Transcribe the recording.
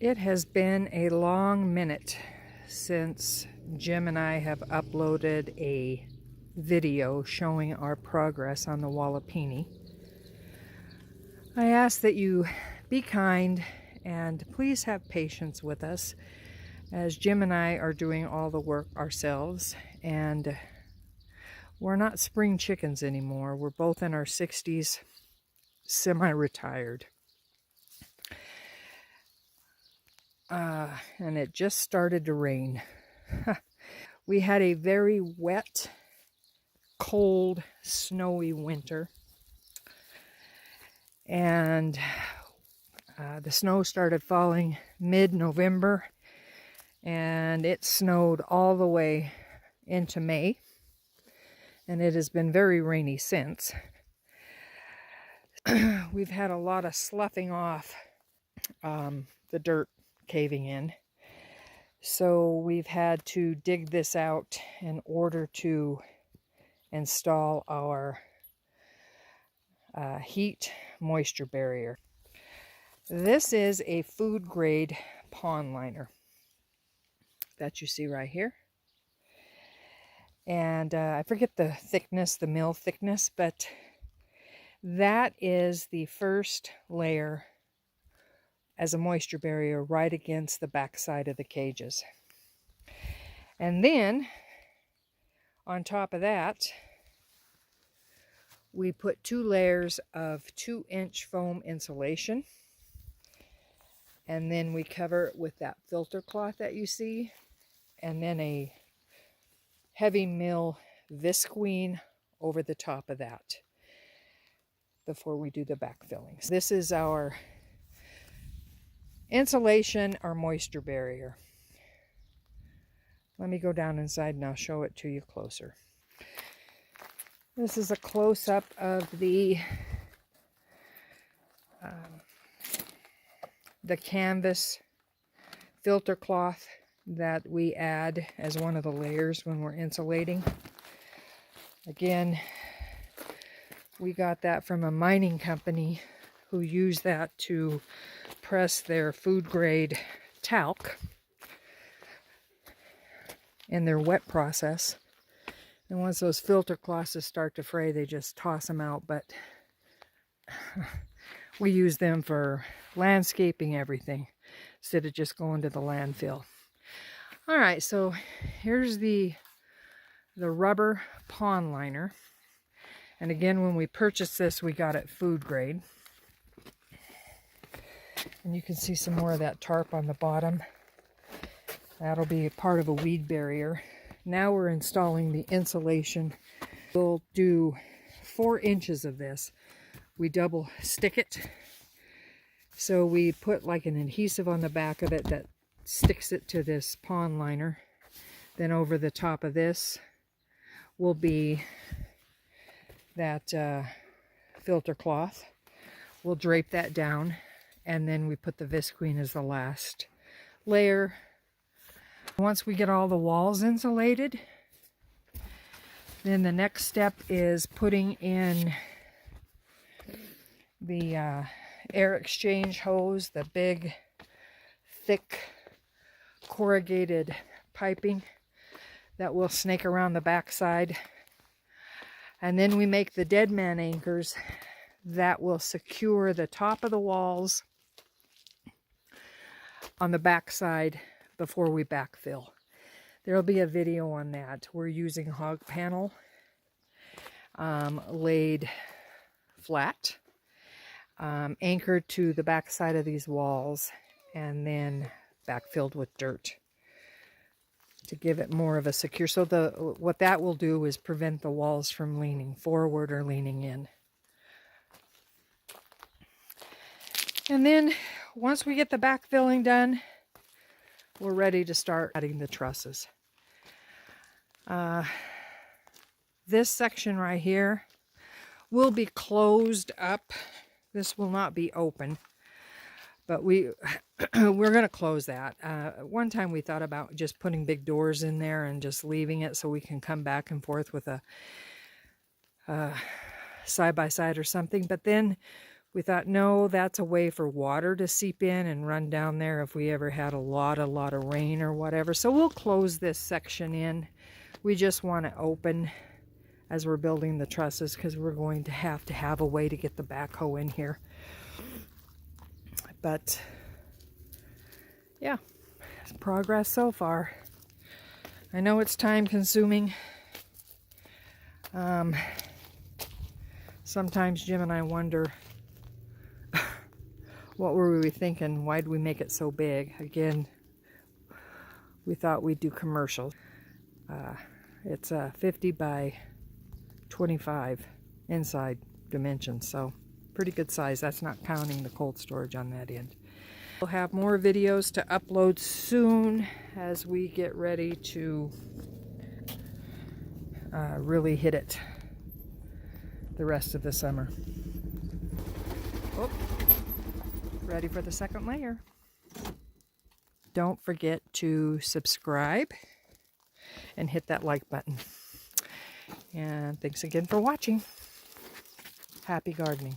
It has been a long minute since Jim and I have uploaded a video showing our progress on the Walipini. I ask that you be kind and please have patience with us, as Jim and I are doing all the work ourselves, and we're not spring chickens anymore. We're both in our 60s, semi-retired. And it just started to rain. We had a very wet, cold, snowy winter. And the snow started falling mid-November, and it snowed all the way into May. And it has been very rainy since. We've had a lot of sloughing off, the dirt caving in. So we've had to dig this out in order to install our heat moisture barrier. This is a food grade pond liner that you see right here. And I forget the thickness, the mill thickness, but that is the first layer as a moisture barrier right against the back side of the cages. And then on top of that, we put 2 layers of 2-inch foam insulation, and then we cover it with that filter cloth that you see, and then a heavy mill visqueen over the top of that before we do the backfillings. This is our insulation, our moisture barrier. Let me go down inside and I'll show it to you closer. This is a close-up of the canvas filter cloth that we add as one of the layers when we're insulating. Again, we got that from a mining company who use that to press their food grade talc in their wet process. And once those filter cloths start to fray, they just toss them out. But we use them for landscaping, everything, instead of just going to the landfill. All right, so here's the rubber pond liner. And again, when we purchased this, we got it food grade. And you can see some more of that tarp on the bottom. That'll be a part of a weed barrier. Now we're installing the insulation. We'll do 4 inches of this. We double stick it. So we put like an adhesive on the back of it that sticks it to this pond liner. Then over the top of this will be that filter cloth. We'll drape that down. And then we put the visqueen as the last layer. Once we get all the walls insulated, then the next step is putting in the air exchange hose, the big, thick, corrugated piping that will snake around the backside. And then we make the dead man anchors that will secure the top of the walls on the back side before we backfill. There'll be a video on that. We're using hog panel laid flat, anchored to the back side of these walls, and then backfilled with dirt to give it more of a secure. So what that will do is prevent the walls from leaning forward or leaning in. And then once we get the backfilling done, we're ready to start adding the trusses. This section right here will be closed up. This will not be open, but we're going to close that. One time we thought about just putting big doors in there and just leaving it so we can come back and forth with a side-by-side or something. But then We thought, no, that's a way for water to seep in and run down there if we ever had a lot of rain or whatever. So we'll close this section in. We just want it open as we're building the trusses because we're going to have a way to get the backhoe in here. But yeah, progress so far. I know it's time consuming. Sometimes Jim and I wonder, what were we thinking? Why did we make it so big? Again, we thought we'd do commercial. It's a 50 by 25 inside dimensions, so pretty good size. That's not counting the cold storage on that end. We'll have more videos to upload soon as we get ready to really hit it the rest of the summer. Oh, ready for the second layer. Don't forget to subscribe and hit that like button. And thanks again for watching. Happy gardening.